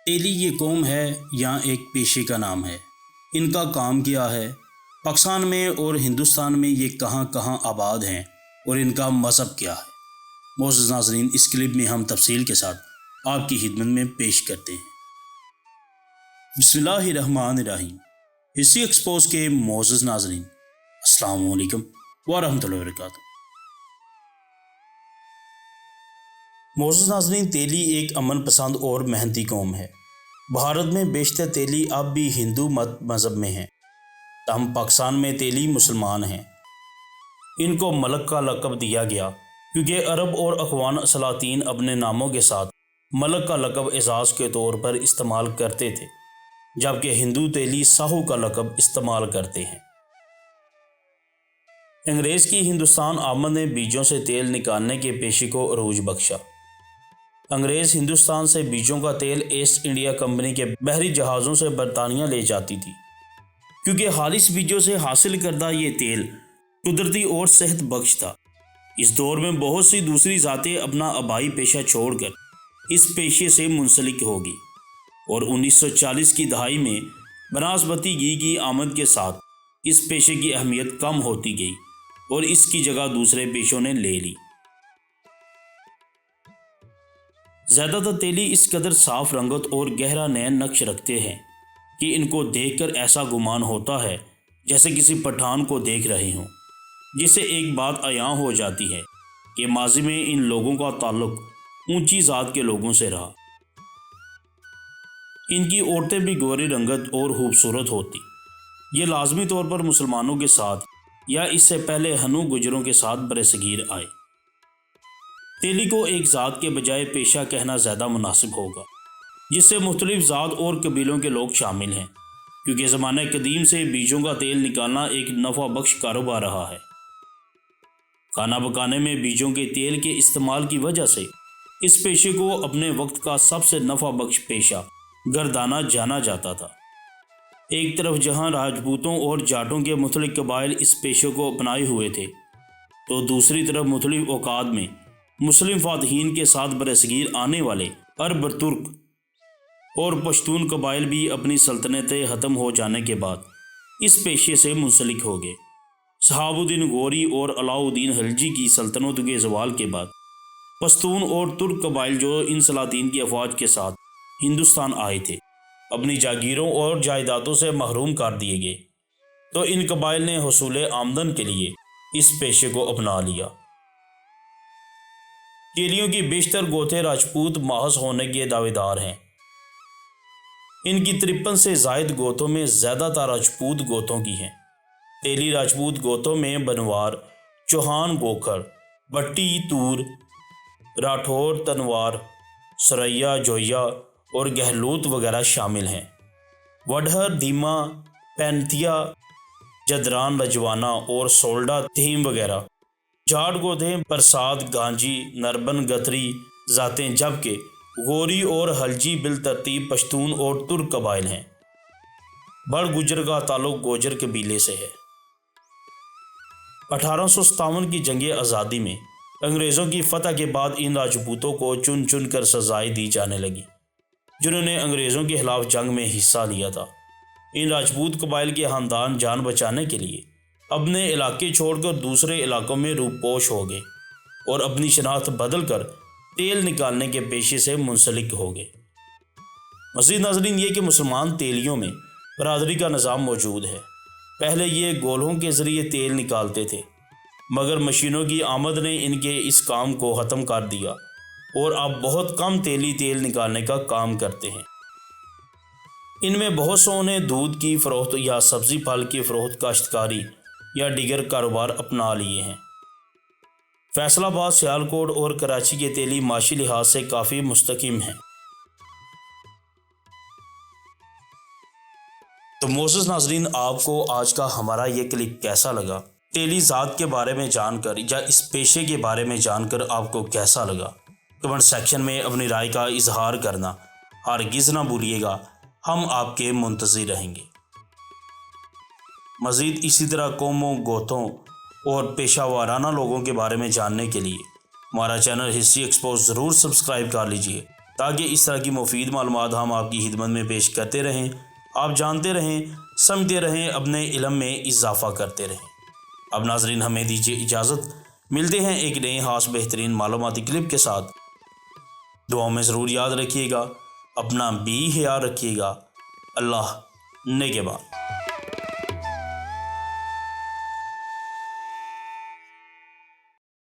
تیلی یہ قوم ہے یا ایک پیشے کا نام ہے؟ ان کا کام کیا ہے؟ پاکستان میں اور ہندوستان میں یہ کہاں کہاں آباد ہیں اور ان کا مذہب کیا ہے؟ معزز ناظرین، اس کلپ میں ہم تفصیل کے ساتھ آپ کی خدمت میں پیش کرتے ہیں۔ بسم اللہ الرحمن الرحیم۔ ہسٹری ایکسپوز کے معزز ناظرین، السلام علیکم ورحمۃ اللہ وبرکاتہ۔ معزز ناظرین، تیلی ایک امن پسند اور محنتی قوم ہے۔ بھارت میں بیشتر تیلی اب بھی ہندو مذہب میں ہیں، تاہم پاکستان میں تیلی مسلمان ہیں۔ ان کو ملک کا لقب دیا گیا کیونکہ عرب اور افغان سلاطین اپنے ناموں کے ساتھ ملک کا لقب اعزاز کے طور پر استعمال کرتے تھے، جبکہ ہندو تیلی ساہو کا لقب استعمال کرتے ہیں۔ انگریز کی ہندوستان آمد نے بیجوں سے تیل نکالنے کے پیشے کو عروج بخشا۔ انگریز ہندوستان سے بیجوں کا تیل ایسٹ انڈیا کمپنی کے بحری جہازوں سے برطانیہ لے جاتی تھی، کیونکہ خالص بیجوں سے حاصل کردہ یہ تیل قدرتی اور صحت بخش تھا۔ اس دور میں بہت سی دوسری ذاتیں اپنا آبائی پیشہ چھوڑ کر اس پیشے سے منسلک ہوگی، اور 1940 کی دہائی میں بنسبتی گھی کی آمد کے ساتھ اس پیشے کی اہمیت کم ہوتی گئی اور اس کی جگہ دوسرے پیشوں نے لے لی۔ زیادہ تر تیلی اس قدر صاف رنگت اور گہرا نین نقش رکھتے ہیں کہ ان کو دیکھ کر ایسا گمان ہوتا ہے جیسے کسی پٹھان کو دیکھ رہے ہوں، جس سے ایک بات عیاں ہو جاتی ہے کہ ماضی میں ان لوگوں کا تعلق اونچی ذات کے لوگوں سے رہا۔ ان کی عورتیں بھی گوری رنگت اور خوبصورت ہوتی۔ یہ لازمی طور پر مسلمانوں کے ساتھ یا اس سے پہلے ہنو گجروں کے ساتھ برصغیر آئے۔ تیلی کو ایک ذات کے بجائے پیشہ کہنا زیادہ مناسب ہوگا، جس سے مختلف ذات اور قبیلوں کے لوگ شامل ہیں، کیونکہ زمانہ قدیم سے بیجوں کا تیل نکالنا ایک نفع بخش کاروبار رہا ہے۔ کھانا پکانے میں بیجوں کے تیل کے استعمال کی وجہ سے اس پیشے کو اپنے وقت کا سب سے نفع بخش پیشہ گردانا جانا جاتا تھا۔ ایک طرف جہاں راجپوتوں اور جاٹوں کے مختلف قبائل اس پیشے کو اپنائے ہوئے تھے، تو دوسری طرف مختلف اوقات میں مسلم فاتحین کے ساتھ برصغیر آنے والے عرب، ترک اور پشتون قبائل بھی اپنی سلطنتیں ختم ہو جانے کے بعد اس پیشے سے منسلک ہو گئے۔ شہاب الدین غوری اور علاء الدین خلجی کی سلطنتوں کے زوال کے بعد پشتون اور ترک قبائل جو ان سلاطین کی افواج کے ساتھ ہندوستان آئے تھے، اپنی جاگیروں اور جائیدادوں سے محروم کر دیے گئے، تو ان قبائل نے حصول آمدن کے لیے اس پیشے کو اپنا لیا۔ تیلیوں کی بیشتر گوتھے راجپوت ماخذ ہونے کے دعوے دار ہیں۔ ان کی 53 سے زائد گوتوں میں زیادہ تر راجپوت گوتوں کی ہیں۔ تیلی راجپوت گوتوں میں بنوار، چوہان، گوکھر، بھٹی، تور، راٹھور، تنوار، سریا، جویا اور گہلوت وغیرہ شامل ہیں۔ وڈھر، دیما، پینتھیا، جدران، رجوانا اور سولڈا تھیم وغیرہ جاٹ گوتھے پرساد، گانجی، نربن، گتری ذاتیں، جبکہ غوری اور خلجی بالترتیب پشتون اور ترک قبائل ہیں۔ بڑ گجر کا تعلق گوجر قبیلے سے ہے۔ 1857 کی جنگ آزادی میں انگریزوں کی فتح کے بعد ان راجپوتوں کو چن چن کر سزائیں دی جانے لگی جنہوں نے انگریزوں کے خلاف جنگ میں حصہ لیا تھا۔ ان راجپوت قبائل کے خاندان جان بچانے کے لیے اپنے علاقے چھوڑ کر دوسرے علاقوں میں روپوش ہو گئے اور اپنی شناخت بدل کر تیل نکالنے کے پیشے سے منسلک ہو گئے۔ مزید ناظرین، یہ کہ مسلمان تیلیوں میں برادری کا نظام موجود ہے۔ پہلے یہ گولہوں کے ذریعے تیل نکالتے تھے، مگر مشینوں کی آمد نے ان کے اس کام کو ختم کر دیا اور اب بہت کم تیلی تیل نکالنے کا کام کرتے ہیں۔ ان میں بہت سو نے دودھ کی فروخت یا سبزی پھل کی فروخت، کاشتکاری یا دیگر کاروبار اپنا لیے ہیں۔ فیصل آباد، سیالکوٹ اور کراچی کے تیلی معاشی لحاظ سے کافی مستحکم ہیں۔ تو معزز ناظرین، آپ کو آج کا ہمارا یہ کلپ کیسا لگا؟ تیلی ذات کے بارے میں جان کر یا اس پیشے کے بارے میں جان کر آپ کو کیسا لگا؟ کمنٹ سیکشن میں اپنی رائے کا اظہار کرنا ہرگز نہ بھولیے گا، ہم آپ کے منتظر رہیں گے۔ مزید اسی طرح قوموں، گوتوں اور پیشہ وارانہ لوگوں کے بارے میں جاننے کے لیے ہمارا چینل ہسٹری ایکسپوز ضرور سبسکرائب کر لیجیے تاکہ اس طرح کی مفید معلومات ہم آپ کی خدمت میں پیش کرتے رہیں، آپ جانتے رہیں، سمجھتے رہیں، اپنے علم میں اضافہ کرتے رہیں۔ اب ناظرین ہمیں دیجیے اجازت، ملتے ہیں ایک نئے خاص بہترین معلوماتی کلپ کے ساتھ۔ دعاؤں میں ضرور یاد رکھیے گا، اپنا بھی خیال رکھیے گا۔ اللہ نگہبان۔